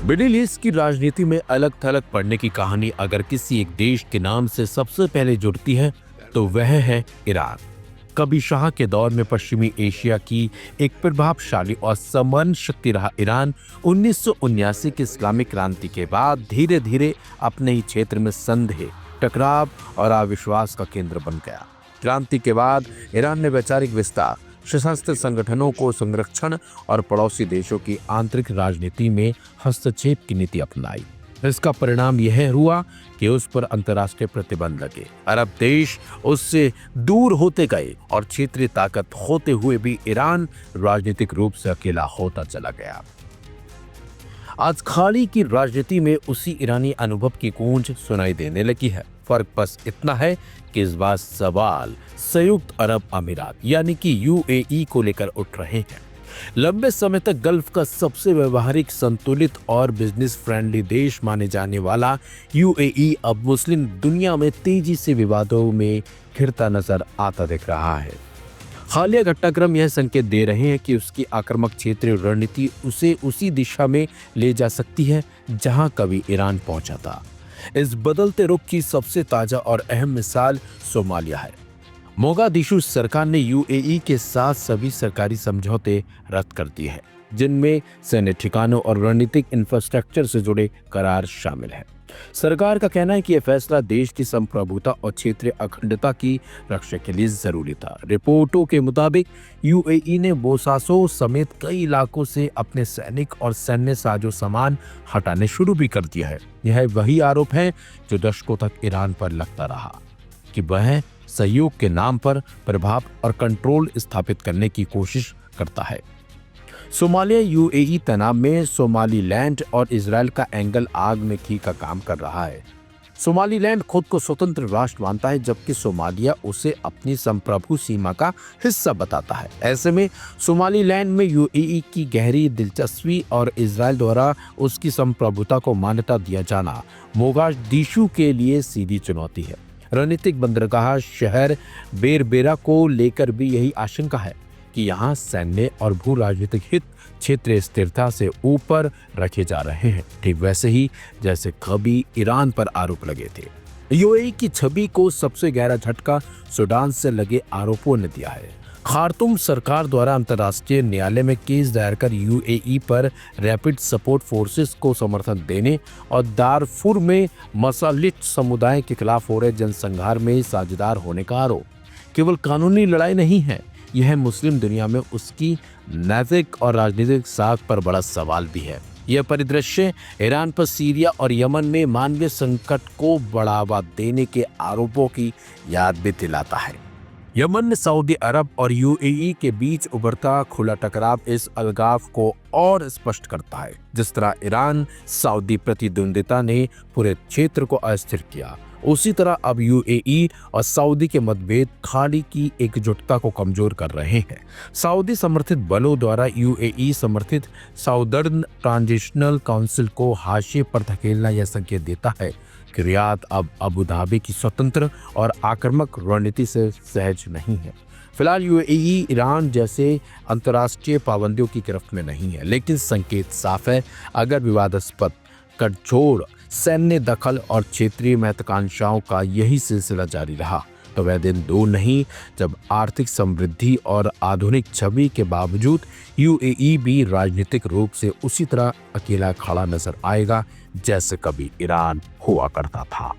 Middle east की राजनीति में अलग थलग पड़ने की कहानी अगर किसी एक देश के नाम से सबसे पहले जुड़ती है तो वह है ईरान। कभी शाह के दौर में पश्चिमी एशिया की एक प्रभावशाली और समन शक्ति रहा ईरान 1979 की इस्लामिक क्रांति के बाद धीरे धीरे अपने ही क्षेत्र में संदेह, टकराव और अविश्वास का केंद्र बन गया। क्रांति के बाद ईरान ने वैचारिक विस्तार, सशस्त्र संगठनों को संरक्षण और पड़ोसी देशों की आंतरिक राजनीति में हस्तक्षेप की नीति अपनाई। इसका परिणाम यह हुआ कि उस पर अंतर्राष्ट्रीय प्रतिबंध लगे। अरब देश उससे दूर होते गए और क्षेत्रीय ताकत होते हुए भी ईरान राजनीतिक रूप से अकेला होता चला गया। आज खाड़ी की राजनीति में उसी ईरानी अनुभव की गूंज सुनाई देने लगी है। फर्क बस इतना है कि इस बार सवाल संयुक्त अरब अमीरात यानी कि यूएई को लेकर उठ रहे हैं। लंबे समय तक गल्फ का सबसे व्यवहारिक, संतुलित और बिजनेस फ्रेंडली देश माने जाने वाला यूएई अब मुस्लिम दुनिया में तेजी से विवादों में घिरता नजर आता दिख रहा है। हालिया घटनाक्रम यह संकेत दे रहे हैं कि उसकी आक्रामक क्षेत्रीय रणनीति उसे उसी दिशा में ले जा सकती है जहां कभी ईरान पहुंचा था। इस बदलते रुख की सबसे ताजा और अहम मिसाल सोमालिया है। मोगादिशु सरकार ने यूएई के साथ सभी सरकारी समझौते रद्द कर दिए हैं, जिनमें सैन्य ठिकानों और रणनीतिक इंफ्रास्ट्रक्चर से जुड़े करार शामिल हैं। सरकार का कहना है कि यह फैसला देश की संप्रभुता और क्षेत्रीय अखंडता की रक्षा के लिए जरूरी था। रिपोर्टों के मुताबिक यूएई ने बोसासो समेत कई इलाकों से अपने सैनिक और सैन्य साजो सामान हटाने शुरू भी कर दिया है। यह वही आरोप है जो दशकों तक ईरान पर लगता रहा कि वह सहयोग के नाम पर प्रभाव और कंट्रोल स्थापित करने की कोशिश करता है। सोमालिया यूएई तनाव में सोमालीलैंड और इजराइल का एंगल आग में घी का काम कर रहा है। सोमालीलैंड खुद को स्वतंत्र राष्ट्र मानता है, जबकि सोमालिया उसे अपनी संप्रभु सीमा का हिस्सा बताता है। ऐसे में सोमालीलैंड में यूएई की गहरी दिलचस्पी और इजराइल द्वारा उसकी संप्रभुता को मान्यता दिया जाना मोगादिशु के लिए सीधी चुनौती है। रणनीतिक बंदरगाह शहर बेरबेरा को लेकर भी यही आशंका है कि यहाँ सैन्य और भू राजनीतिक हित क्षेत्रीय स्थिरता से ऊपर रखे जा रहे हैं, ठीक वैसे ही जैसे कभी ईरान पर आरोप लगे थे। यूएई की छवि को सबसे गहरा झटका सूडान से लगे आरोपों ने दिया है। खार्तूम सरकार द्वारा अंतर्राष्ट्रीय न्यायालय में केस दायर कर यूएई पर रैपिड सपोर्ट फोर्सेस को समर्थन देने और दारफुर में मसालिट समुदाय के खिलाफ हो रहे जनसंहार में साझेदार होने का आरोप केवल कानूनी लड़ाई नहीं है, यह मुस्लिम दुनिया में उसकी नैतिक और राजनीतिक साख पर बड़ा सवाल भी है। यह परिदृश्य ईरान पर सीरिया और यमन में मानवीय संकट को बढ़ावा देने के आरोपों की याद भी दिलाता है। यमन में सऊदी अरब और यूएई के बीच उभरता खुला टकराव इस अलगाव को और स्पष्ट करता है। जिस तरह ईरान सऊदी प्रतिद्वंदिता ने पूरे क्षेत्र को अस्थिर किया, उसी तरह अब यूएई और सऊदी के मतभेद खाड़ी की एकजुटता को कमजोर कर रहे हैं। सऊदी समर्थित बलों द्वारा यूएई समर्थित साउदर्न ट्रांजिशनल काउंसिल को हाशिए पर धकेलना यह संकेत देता है कि रियाद अब अबू धाबी की स्वतंत्र और आक्रामक रणनीति से सहज नहीं है। फिलहाल यूएई ईरान जैसे अंतर्राष्ट्रीय पाबंदियों की गिरफ्त में नहीं है, लेकिन संकेत साफ है, अगर विवादास्पद कठोर सैन्य दखल और क्षेत्रीय महत्वाकांक्षाओं का यही सिलसिला जारी रहा तो वह दिन दूर नहीं जब आर्थिक समृद्धि और आधुनिक छवि के बावजूद यूएई भी राजनीतिक रूप से उसी तरह अकेला खड़ा नजर आएगा जैसे कभी ईरान हुआ करता था।